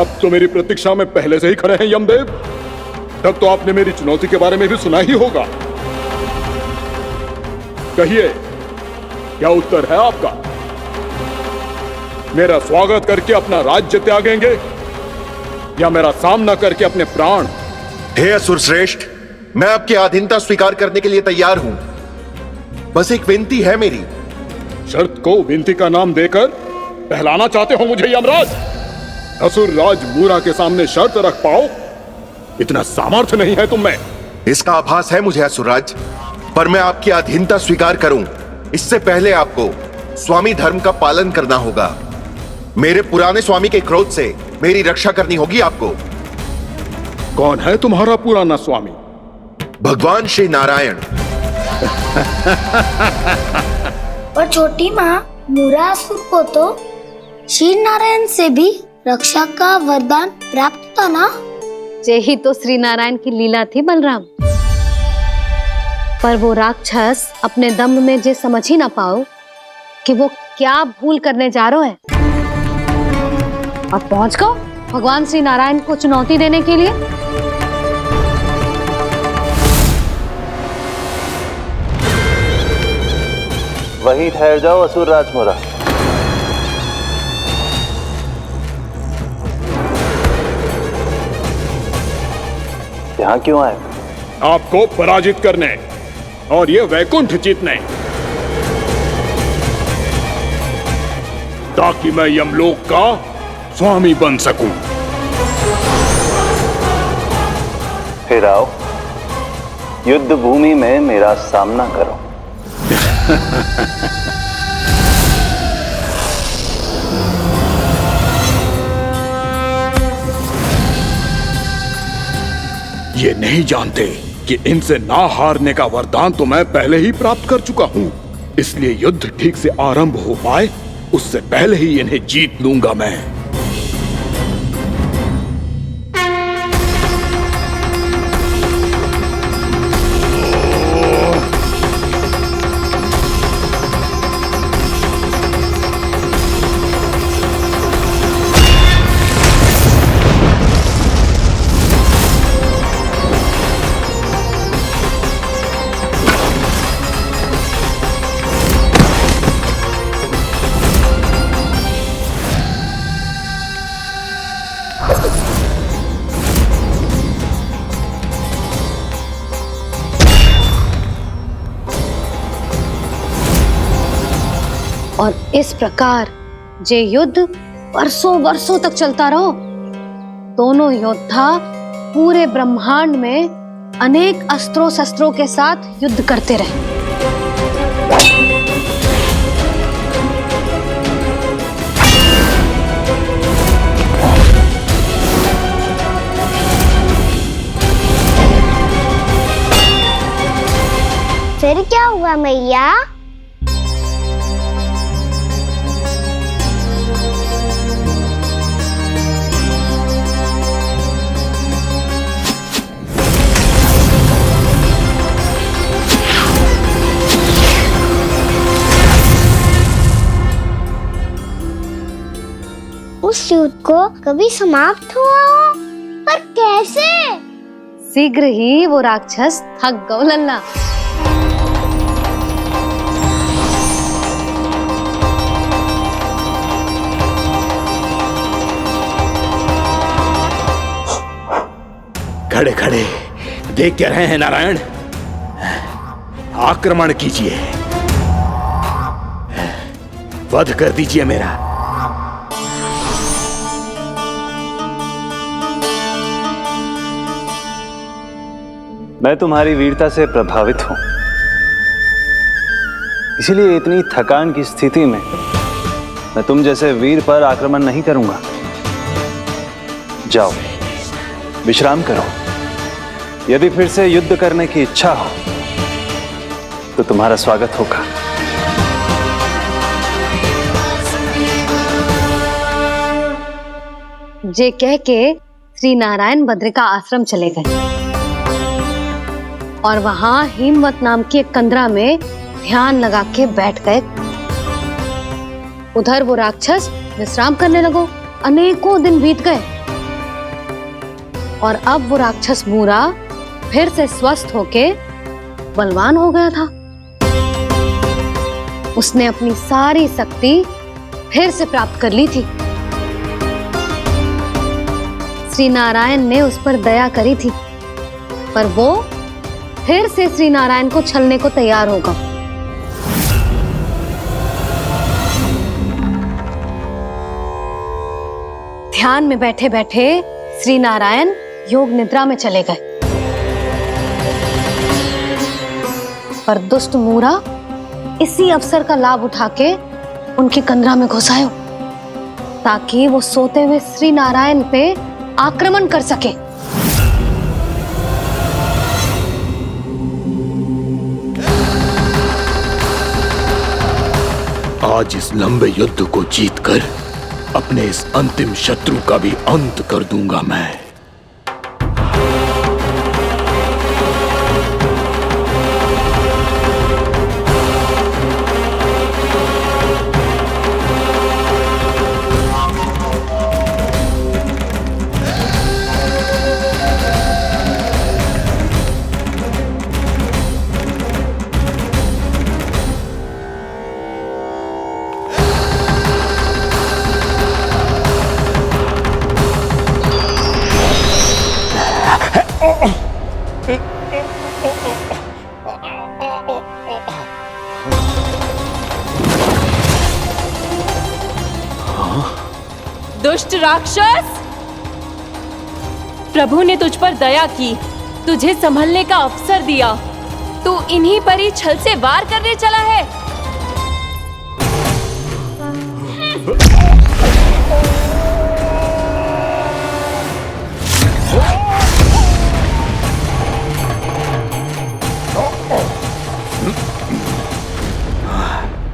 आप तो मेरी प्रतीक्षा में पहले से ही खड़े हैं यमदेव। तब तो आपने मेरी चुनौती के बारे में भी सुना ही होगा। कहिए, क्या उत्तर है आपका? मेरा स्वागत करके अपना राज्य त्यागेंगे या मेरा सामना करके अपने प्राण? हे असुर श्रेष्ठ, मैं आपकी अधीनता स्वीकार करने के लिए तैयार हूं। बस एक विनती है मेरी। शर्त को विनती का नाम देकर बहलाना चाहते हो मुझे यमराज? असुर राज मूरा के सामने शर्त रख पाओ, इतना सामर्थ्य नहीं है तुम में। इसका आभास है मुझे असुरराज, पर मैं आपकी अधीनता स्वीकार करूं इससे पहले आपको स्वामी धर्म का पालन करना होगा। मेरे पुराने स्वामी के क्रोध से मेरी रक्षा करनी होगी आपको। कौन है तुम्हारा पुराना स्वामी? भगवान श्री नारायण। पर छोटी माँ, मूरासुर को तो श्री नारायण से भी रक्षा का वरदान प्राप्त था ना? यही तो श्री नारायण की लीला थी बलराम। पर वो राक्षस अपने दम में जे समझ ही ना पाओ कि वो क्या भूल करने जा रहे है। अब पहुंच गो भगवान श्री नारायण को चुनौती देने के लिए। वहीं ठहर जाओ असुर राजमोरा। यहाँ क्यों आए? आपको पराजित करने और ये वैकुंठ जीतने, ताकि मैं यमलोक का स्वामी बन सकूं। फिर आओ, युद्ध भूमि में मेरा सामना करो। ये नहीं जानते कि इनसे ना हारने का वरदान तो मैं पहले ही प्राप्त कर चुका हूं। इसलिए युद्ध ठीक से आरंभ हो पाए उससे पहले ही इन्हें जीत लूंगा मैं। और इस प्रकार ये युद्ध वर्षों वर्षों तक चलता रहो। दोनों योद्धा पूरे ब्रह्मांड में अनेक अस्त्रों शस्त्रों के साथ युद्ध करते रहे। फिर क्या हुआ मैया? उस युद्ध को कभी समाप्त हुआ हो, पर कैसे? शीघ्र ही वो राक्षस थक गो लल्ला। खड़े खड़े देख क्या रहे हैं नारायण? आक्रमण कीजिए, वध कर दीजिए मेरा। मैं तुम्हारी वीरता से प्रभावित हूं, इसीलिए इतनी थकान की स्थिति में मैं तुम जैसे वीर पर आक्रमण नहीं करूंगा। जाओ विश्राम करो। यदि फिर से युद्ध करने की इच्छा हो तो तुम्हारा स्वागत होगा। जे कह के श्री नारायण बद्रिका आश्रम चले गए और वहां हिमवत नाम की एक कंदरा में ध्यान लगा के बैठ गए। उधर वो राक्षस विश्राम करने लगो। अनेकों दिन बीत गए और अब वो राक्षस मूरा फिर से स्वस्थ होके बलवान हो गया था। उसने अपनी सारी शक्ति फिर से प्राप्त कर ली थी। श्री नारायण ने उस पर दया करी थी, पर वो फिर से श्री नारायण को छलने को तैयार होगा। ध्यान में बैठे बैठे श्री नारायण योग निद्रा में चले गए, पर दुष्ट मूरा इसी अवसर का लाभ उठा के उनकी कंदरा में घुस आयो, ताकि वो सोते हुए श्री नारायण पे आक्रमण कर सके। आज इस लंबे युद्ध को जीतकर अपने इस अंतिम शत्रु का भी अंत कर दूंगा मैं। दुष्ट राक्षस, प्रभु ने तुझ पर दया की, तुझे संभलने का अवसर दिया। तू इन्हीं पर ही छल से वार करने चला है।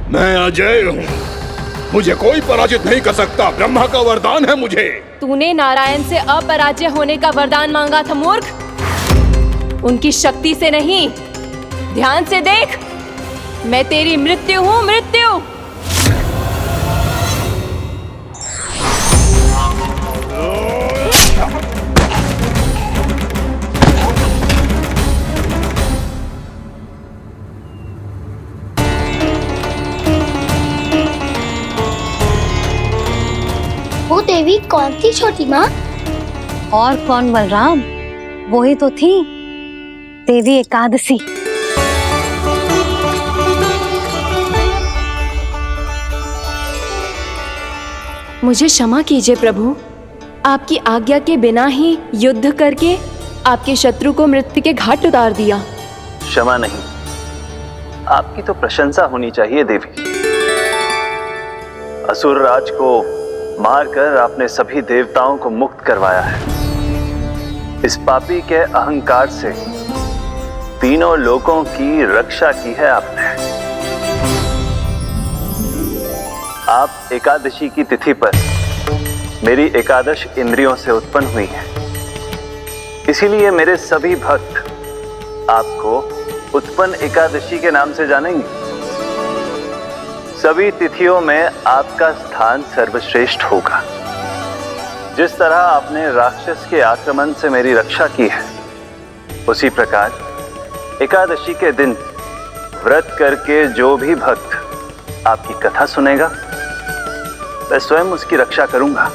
मैं अजय हूँ, मुझे कोई पराजित नहीं कर सकता। ब्रह्मा का वरदान है मुझे। तूने नारायण से अपराजय होने का वरदान मांगा था मूर्ख, उनकी शक्ति से नहीं। ध्यान से देख, मैं तेरी मृत्यु हूँ, मृत्यु। वो देवी कौन थी छोटी माँ? और कौन बलराम, वही तो थी देवी एकादशी। मुझे क्षमा कीजिए प्रभु, आपकी आज्ञा के बिना ही युद्ध करके आपके शत्रु को मृत्यु के घाट उतार दिया। क्षमा नहीं, आपकी तो प्रशंसा होनी चाहिए देवी। असुर राज को मारकर आपने सभी देवताओं को मुक्त करवाया है। इस पापी के अहंकार से तीनों लोकों की रक्षा की है आपने। आप एकादशी की तिथि पर मेरी एकादश इंद्रियों से उत्पन्न हुई हैं। इसीलिए मेरे सभी भक्त आपको उत्पन्न एकादशी के नाम से जानेंगे। सभी तिथियों में आपका स्थान सर्वश्रेष्ठ होगा। जिस तरह आपने राक्षस के आक्रमण से मेरी रक्षा की है, उसी प्रकार एकादशी के दिन व्रत करके जो भी भक्त आपकी कथा सुनेगा, मैं स्वयं उसकी रक्षा करूंगा।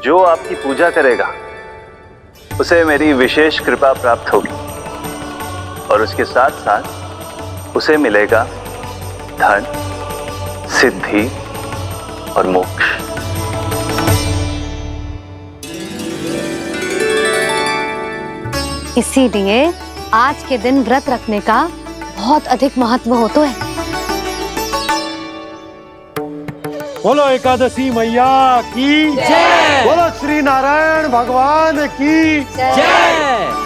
जो आपकी पूजा करेगा उसे मेरी विशेष कृपा प्राप्त होगी, और उसके साथ साथ उसे मिलेगा धन, सिद्धि और मोक्ष। इसीलिए आज के दिन व्रत रखने का बहुत अधिक महत्व होता है। बोलो एकादशी मैया की जय। बोलो श्री नारायण भगवान की जय।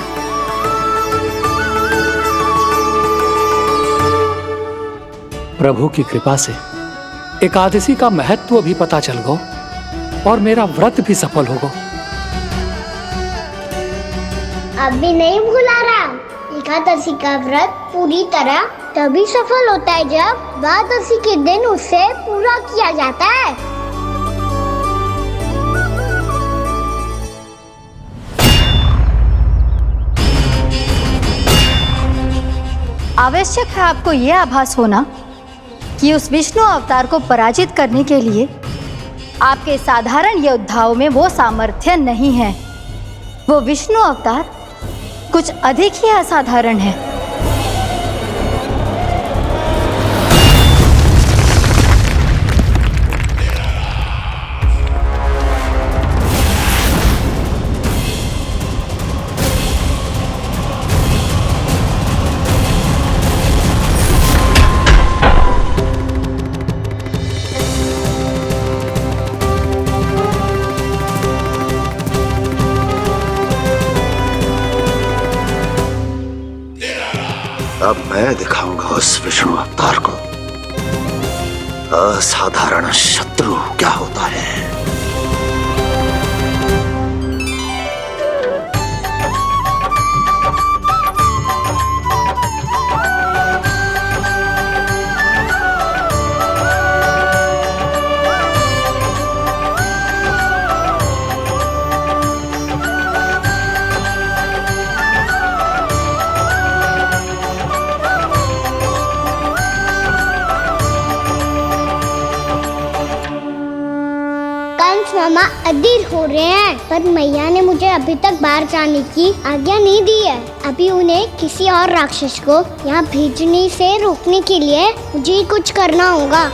प्रभु की कृपा से एकादशी का महत्व भी पता चल गो और मेरा व्रत भी सफल हो गो। अभी नहीं भूला राम, एकादशी का व्रत पूरी तरह तभी सफल होता है जब द्वादशी के दिन उसे पूरा किया जाता है। आवश्यक है आपको यह आभास होना कि उस विष्णु अवतार को पराजित करने के लिए आपके साधारण योद्धाओं में वो सामर्थ्य नहीं है। वो विष्णु अवतार कुछ अधिक ही असाधारण है। अब मैं दिखाऊंगा उस विष्णु अवतार को असाधारण शत्रु क्या होता है। मामा अधीर हो रहे हैं, पर मैया ने मुझे अभी तक बाहर जाने की आज्ञा नहीं दी है। अभी उन्हें किसी और राक्षस को यहाँ भेजने से रोकने के लिए मुझे ही कुछ करना होगा।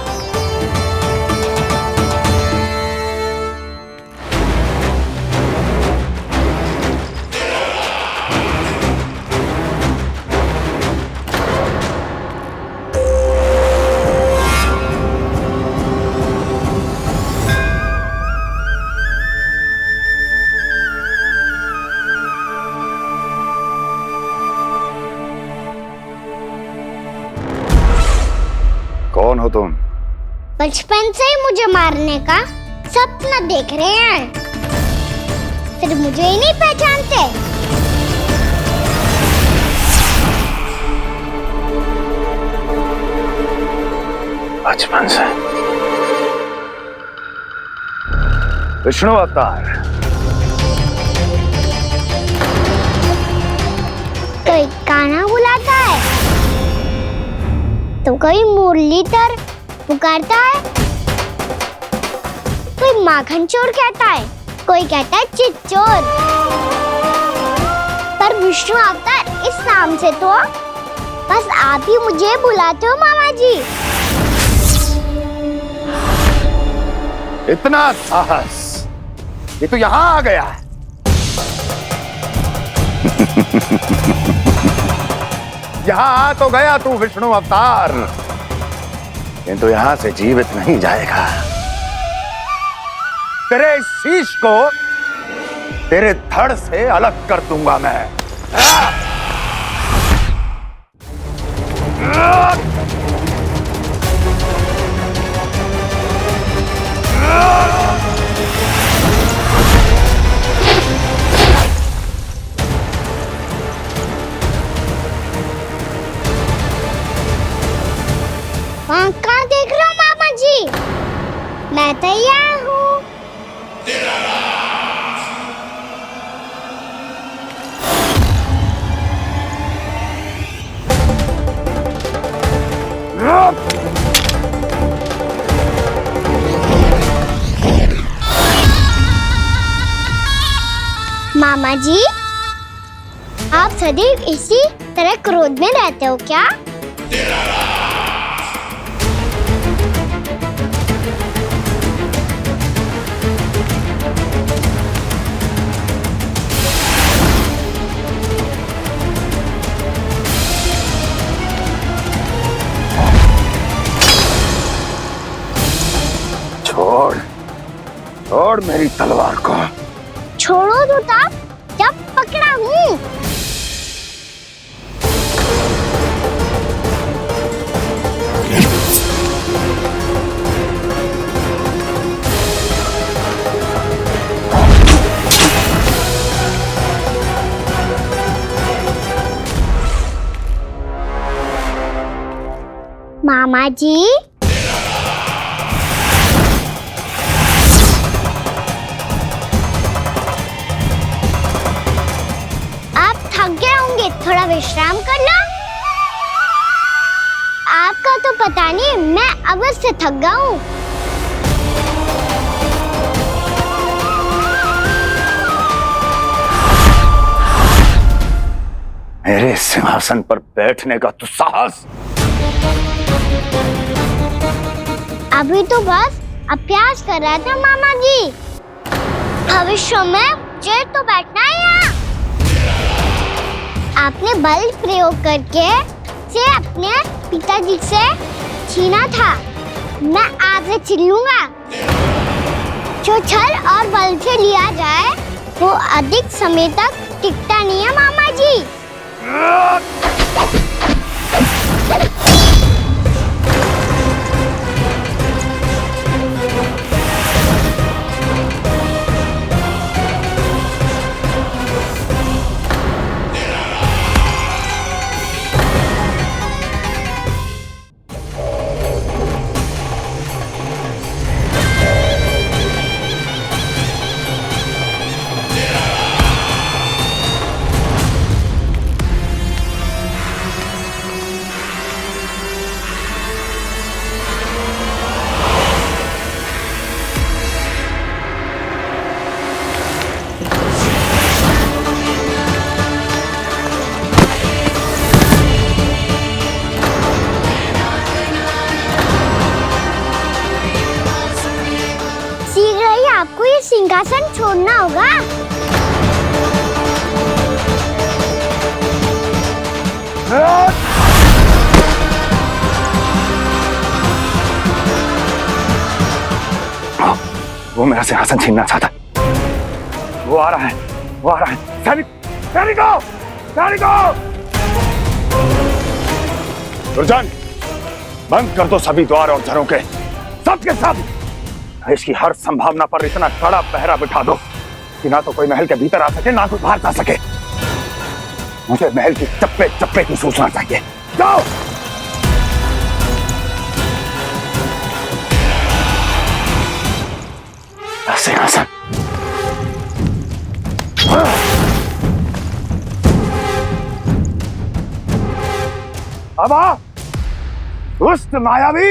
कौन हो तुम? बचपन से ही मुझे मारने का सपना देख रहे हैं, फिर मुझे ही नहीं पहचानते। बचपन से विष्णु अवतार। कोई गाना बुलाता है तो कोई मुरलीधर पुकारता है, कोई माखन चोर कहता है, कोई कहता है चिच्चोर। पर विष्णु अवतार इस नाम से तो बस आप ही मुझे बुलाते हो मामा जी। इतना साहस, ये तो यहाँ आ गया है। यहाँ आ तो गया तू विष्णु अवतार, किंतु यहाँ से जीवित नहीं जाएगा। तेरे इस शीश को तेरे धड़ से अलग कर दूंगा मैं। वहाँ कहाँ देख रहे हो मामा जी? मैं तैयार हूँ। मामा जी, आप सदैव इसी तरह क्रोध में रहते हो क्या? छोड़ मेरी तलवार को। छोड़ो तो तब जब पकड़ा हूँ। मामा जी, आप थक गए होंगे, थोड़ा विश्राम कर लो। का तो पता नहीं, मैं अवश्य से थक गया हूँ। मेरे सिंहासन पर बैठने का तू साहस? अभी तो बस अभ्यास कर रहा था मामा जी। भविष्य में मुझे तो बैठना है यहाँ। आपने बल प्रयोग करके से अपने पिताजी से छीना था, मैं आज से छीन लूंगा। जो छल और बल से लिया जाए वो अधिक समय तक टिकता नहीं है मामा जी। शीघ्र ही आपको ये सिंहासन छोड़ना होगा। वो मेरा सिंहासन छीनना चाहता है। वो आ रहा है, वो आ रहा है। सैनिकों, सैनिकों! दुर्जन, बंद कर दो सभी द्वार और झरोखे, सबके सब। इसकी हर संभावना पर इतना कड़ा पहरा बिठा दो कि ना तो कोई महल के भीतर आ सके, ना कोई बाहर जा सके। मुझे महल की चप्पे चप्पे की सूचना चाहिए। जाओ। सिंहासन। अब आ, दुष्ट मायावी,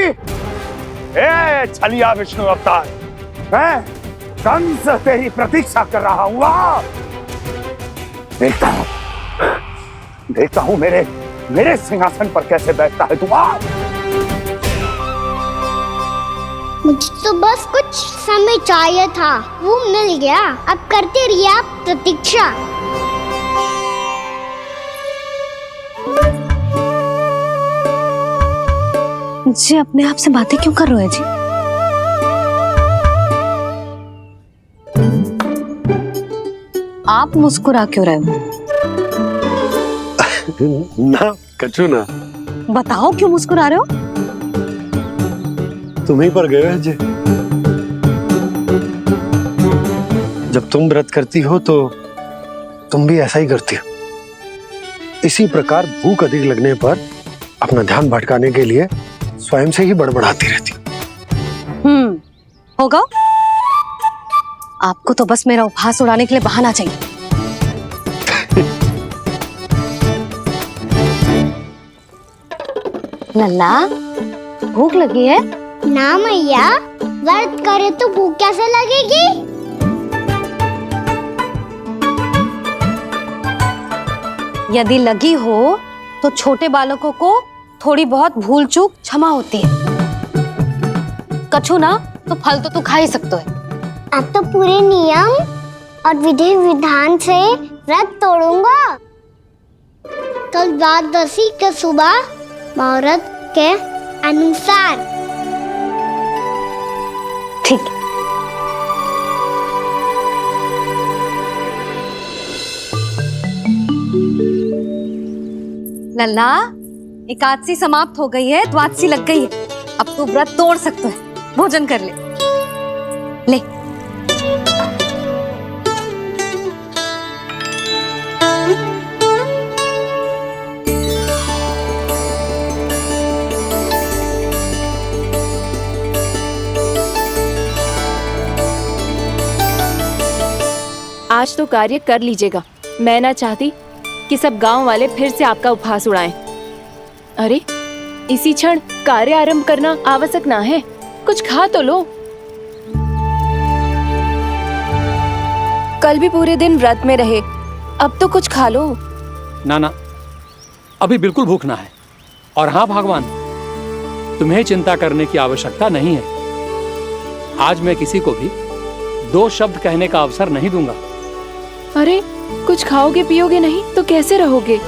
ए छलिया विष्णु अवतार, मैं कंस तेरी प्रतीक्षा कर रहा हूं। आ, देखता हूं मेरे सिंहासन पर कैसे बैठता है तू। आ, मुझे तो बस कुछ समय चाहिए था, वो मिल गया। अब करते रहिए आप प्रतीक्षा। जी अपने आप से बातें क्यों कर रहे हैं जी? आप मुस्कुरा क्यों रहे हो? ना कछु ना। बताओ क्यों मुस्कुरा रहे हो? तुम्हीं पर गए हैं जी। जब तुम व्रत करती हो तो तुम भी ऐसा ही करती हो। इसी प्रकार भूख अधिक लगने पर अपना ध्यान भटकाने के लिए स्वयं से ही बड़बड़ाती रहती। होगा। आपको तो बस मेरा उपहास उड़ाने के लिए बहाना चाहिए। लल्ला, भूख लगी है? ना मैया, व्रत करे तो भूख कैसे लगेगी? यदि लगी हो तो छोटे बालकों को थोड़ी बहुत भूल चूक क्षमा होती है। कछु ना तो फल तो तू खा ही सकते है। अब तो पूरे नियम और विधि विधान से व्रत तोड़ूंगा। कल द्वादशी के सुबह मुहूर्त के अनुसार। ठीक। लल्ला, एकादशी समाप्त हो गई है, द्वादशी लग गई है। अब तू व्रत तोड़ सकते है। भोजन कर ले। ले। आज तो कार्य कर लीजिएगा। मैं ना चाहती कि सब गांव वाले फिर से आपका उपहास उड़ाएं। अरे, इसी क्षण कार्य आरंभ करना आवश्यक ना है। कुछ खा तो लो। कल भी पूरे दिन व्रत में रहे, अब तो कुछ खा लो। ना ना, अभी बिल्कुल भूख ना है। और हाँ भगवान, तुम्हें चिंता करने की आवश्यकता नहीं है। आज मैं किसी को भी 2 शब्द कहने का अवसर नहीं दूंगा। अरे, कुछ खाओगे पियोगे नहीं तो कैसे रहोगे?